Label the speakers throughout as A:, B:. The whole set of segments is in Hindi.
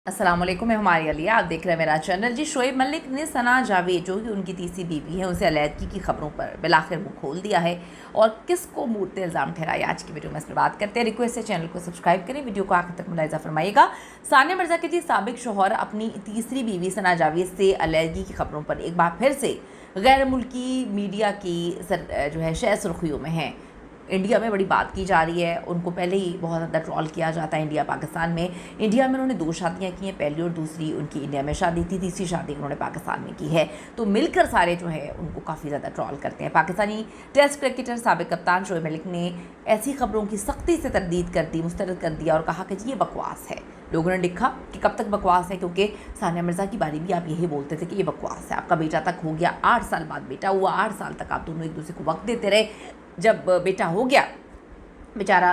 A: अस्सलाम वालेकुम, मैं हमारी अलिया, आप देख रहे हैं मेरा चैनल। जी, शोएब मलिक ने सना जावेद जो कि उनकी तीसरी बीवी है उनसे अलैदगी की खबरों पर बिलाखिर मुँह खोल दिया है और किसको मूर्ते इल्ज़ाम ठहराया। आज की वीडियो में इस पर बात करते हैं। रिक्वेस्ट है चैनल को सब्सक्राइब करें, वीडियो को आखिर तक मुलाहिज़ा फरमाइएगा। सानिया मिर्ज़ा के जी साबिक शौहर अपनी तीसरी बीवी सना जावेद से अलैदगी की खबरों पर एक बार फिर से गैर मुल्की मीडिया की जो है शह सुर्खियों में है। इंडिया में बड़ी बात की जा रही है। उनको पहले ही बहुत ज़्यादा ट्रॉल किया जाता है इंडिया पाकिस्तान में। इंडिया में उन्होंने 2 शादियाँ की हैं, पहली और दूसरी उनकी इंडिया में शादी थी, तीसरी शादी उन्होंने पाकिस्तान में की है। तो मिलकर सारे जो है उनको काफ़ी ज़्यादा ट्रॉल करते हैं। पाकिस्तानी टेस्ट क्रिकेटर साबिक कप्तान शोएब मलिक ने ऐसी खबरों की सख्ती से तरदीद कर दी, मुस्तरद कर दिया और कहा कि ये बकवास है। लोगों ने लिखा कि कब तक बकवास है, क्योंकि सानिया मिर्ज़ा की बारी भी आप यही बोलते थे कि ये बकवास है। आपका बेटा तक हो गया, 8 साल बाद बेटा हुआ, 8 साल तक आप दोनों एक दूसरे को वक्त देते रहे। जब बेटा हो गया, बेचारा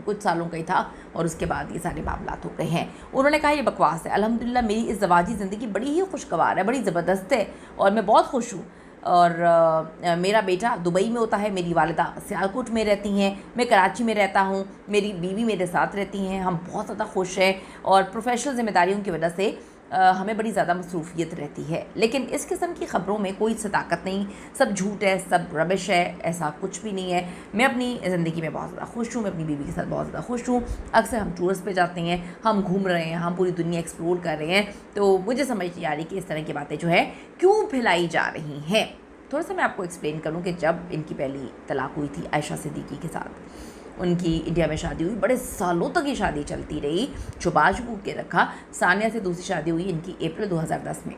A: कुछ सालों का ही था और उसके बाद ये सारे मामलात हो गए हैं। उन्होंने कहा ये बकवास है। अल्हम्दुलिल्लाह मेरी इस ज़वाजी ज़िंदगी बड़ी ही खुशगवार है, बड़ी ज़बरदस्त है और मैं बहुत खुश हूँ। और मेरा बेटा दुबई में होता है, मेरी वालिदा सियालकोट में रहती हैं, मैं कराची में रहता हूँ, मेरी बीवी मेरे साथ रहती हैं। हम बहुत ज़्यादा खुश हैं और प्रोफेशनल ज़िम्मेदारियों की वजह से हमें बड़ी ज़्यादा मसरूफ़ियत रहती है। लेकिन इस किस्म की ख़बरों में कोई सदाकत नहीं, सब झूठ है, सब रबिश है, ऐसा कुछ भी नहीं है। मैं अपनी ज़िंदगी में बहुत ज़्यादा खुश हूँ, मैं अपनी बीवी के साथ बहुत ज़्यादा खुश हूँ। अक्सर हम टूर्स पे जाते हैं, हम घूम रहे हैं, हम पूरी दुनिया एक्सप्लोर कर रहे हैं। तो मुझे समझ नहीं आ रही कि इस तरह की बातें जो है क्यों फैलाई जा रही हैं। थोड़ा सा मैं आपको एक्सप्लेन करूँ कि जब इनकी पहली तलाक हुई थी आयशा सिद्दीकी के साथ, उनकी इंडिया में शादी हुई, बड़े सालों तक ये शादी चलती रही, छुपा छुपू के रखा। सानिया से दूसरी शादी हुई इनकी अप्रैल 2010 में।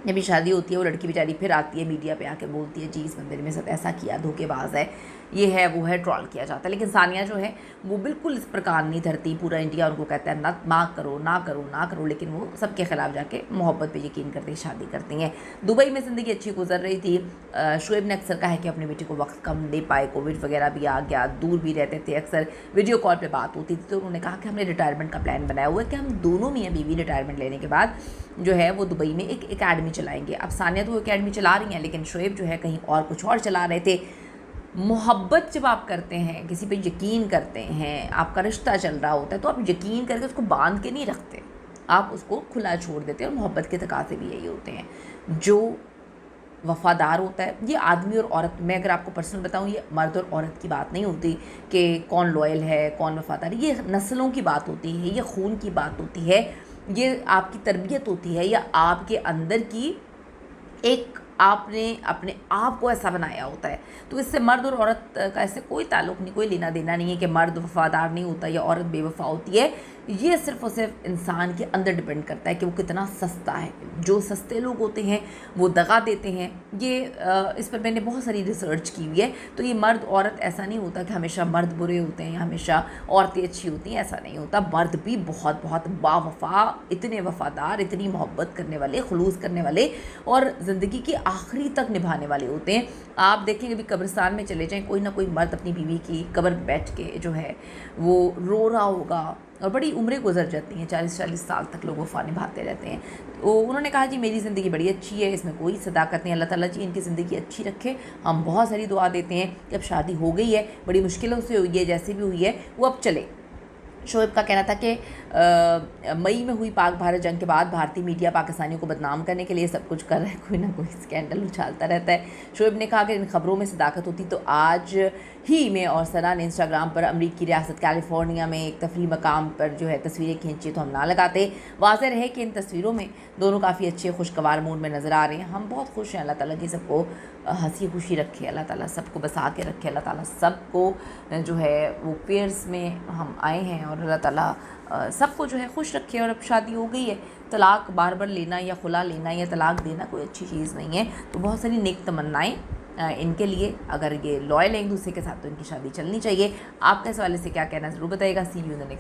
A: जब ये शादी होती है वो लड़की बेचारी फिर आती है मीडिया पे आके बोलती है जी इस बंदे ने मेरे साथ ऐसा किया, धोखेबाज है, ये है वो है, ट्रॉल किया जाता है। लेकिन सानिया जो है वो बिल्कुल इस पर कान नहीं धरती। पूरा इंडिया उनको कहता है ना करो ना करो ना करो, लेकिन वो सबके ख़िलाफ़ जाके मोहब्बत पे यकीन करते शादी करती हैं। दुबई में ज़िंदगी अच्छी गुजर रही थी। शोएब ने अक्सर कहा है कि अपने बेटे को वक्त कम दे पाए, कोविड वगैरह भी आ गया, दूर भी रहते थे, अक्सर वीडियो कॉल पर बात होती थी। तो उन्होंने कहा कि हमने रिटायरमेंट का प्लान बनाया हुआ है कि हम दोनों मियाँ बीवी रिटायरमेंट लेने के बाद जो है वो दुबई में एक एकेडमी चलाएंगे। अब सानिया तो एकेडमी चला रही हैं, लेकिन शोएब जो है कहीं और कुछ और चला रहे थे। मोहब्बत जब आप करते हैं, किसी पे यकीन करते हैं, आपका रिश्ता चल रहा होता है, तो आप यकीन करके उसको बांध के नहीं रखते, आप उसको खुला छोड़ देते हैं। और मोहब्बत के तकाज़े भी यही होते हैं। जो वफ़ादार होता है, ये आदमी और औरत, मैं अगर आपको पर्सनल बताऊँ, ये मर्द और औरत की बात नहीं होती कि कौन लॉयल है कौन वफ़ादार है। ये नस्लों की बात होती है, ये खून की बात होती है, ये आपकी तरबियत होती है, या आपके अंदर की एक आपने अपने आप को ऐसा बनाया होता है। तो इससे मर्द और औरत का ऐसे कोई ताल्लुक़ नहीं, कोई लेना देना नहीं है कि मर्द वफ़ादार नहीं होता या औरत बेवफ़ा होती है। ये सिर्फ़ और सिर्फ इंसान के अंदर डिपेंड करता है कि वो कितना सस्ता है। जो सस्ते लोग होते हैं वो दगा देते हैं। ये इस पर मैंने बहुत सारी रिसर्च की हुई है। तो ये मर्द औरत ऐसा नहीं होता कि हमेशा मर्द बुरे होते हैं या हमेशा औरतें अच्छी होती हैं, ऐसा नहीं होता। मर्द भी बहुत बहुत बावफ़ा, इतने वफ़ादार, इतनी मोहब्बत करने वाले, खुलूस करने वाले और ज़िंदगी की आखिरी तक निभाने वाले होते हैं। आप देखें कभी कब्रिस्तान में चले जाएं, कोई ना कोई मर्द अपनी बीवी की कब्र में बैठ के जो है वो रो रहा होगा और बड़ी उम्रें गुजर जाती हैं, 40-40 साल तक लोग वफ़ा निभाते रहते हैं। तो उन्होंने कहा जी मेरी ज़िंदगी बड़ी अच्छी है, इसमें कोई सदाकत नहीं, अल्लाह ताला जी इनकी ज़िंदगी अच्छी रखे। हम बहुत सारी दुआ देते हैं। जब शादी हो गई है, बड़ी मुश्किलों से हुई है, जैसे भी हुई है, वो अब चले। शोएब का कहना था कि मई में हुई पाक भारत जंग के बाद भारतीय मीडिया पाकिस्तानियों को बदनाम करने के लिए सब कुछ कर रहा है, कोई ना कोई स्कैंडल उछालता रहता है। शोएब ने कहा कि इन खबरों में सदाकत होती तो आज ही में और सना ने इंस्टाग्राम पर अमरीकी रियासत कैलिफोर्निया में एक तफरी मकाम पर जो है तस्वीरें खींची तो हम ना लगाते। वाज़ेह रहे कि इन तस्वीरों में दोनों काफ़ी अच्छे खुशगवार मूड में नज़र आ रहे हैं। हम बहुत खुश हैं। अल्लाह ताला जी सबको हंसी खुशी रखे, अल्लाह ताला सबको बसा के रखे, अल्लाह ताला सबको जो है वो पेयर्स में हम आए हैं और अल्लाह ताला सबको जो है खुश रखे। और अब शादी हो गई है, तलाक बार बार लेना या खुला लेना या तलाक देना कोई अच्छी चीज़ नहीं है। तो बहुत सारी नेक तमन्नाएँ इनके लिए। अगर ये लॉयल है एक दूसरे के साथ तो इनकी शादी चलनी चाहिए। आपका इस हवाले से क्या कहना है ज़रूर बताइएगा। See you in the next video.